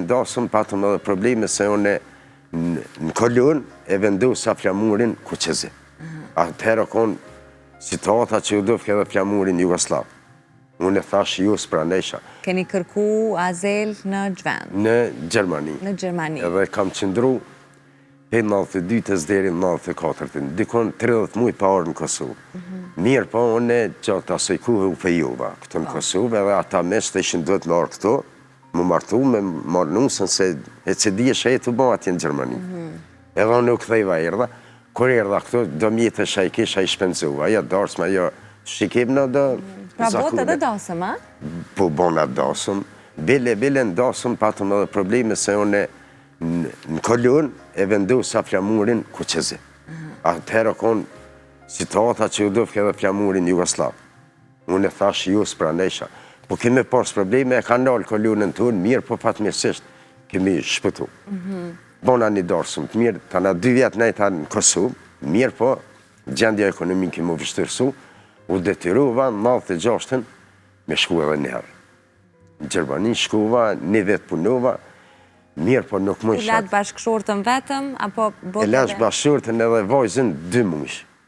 ndasëm, patëm edhe probleme se une në Kolon e vendosa flamurin Kuqezi. Atëherë konë situata që u dofke edhe flamurin Jugoslav. Unë e thash ju s'pranesha. Keni kërku azel në gjvend? Në Gjermani. Në Gjermani. Edhe kam qëndru pe 92-ës deri 94-ën, dikon 30 muj pa orë në Kosovë. Mirë po, unë gjatë asoj kuve u fejova këto në Kosovë, edhe ata mes të ishin duhet me orë këto, më martu me marë nusën se e që di e shë e të bo atje në Gjermani. Edhe unë u këthejva erdha, kur erdha këto, do mjetë e shaj kisha i shpenzova, ja darsma, ja shikim në do... Pra botë edhe dasëm, a? Po bona dasëm, bile në dasëm, patëm edhe probleme se unë në Kolon e vendosa flamurin Kuqezi. Atëherë konë situata që u dofke edhe flamurin Jugoslav. Unë e thash ju s'pranesha. Po kemi pas probleme, e ka nalë Kolonën tonë, mirë po fatmirësisht kemi shpëtu. Bona një darsëm të mirë, ta na 2 vjetë nejta në Kosovë, mirë po, gjendja ekonomike më vështërsu, u detyruva në 96-ën me shku edhe njërë. Në Gjermani shkuva, një vetë punova, mirë po nuk më U latë bashkëshortën vetëm, apo botë e lash bashkëshortën edhe vajzën 2 mush.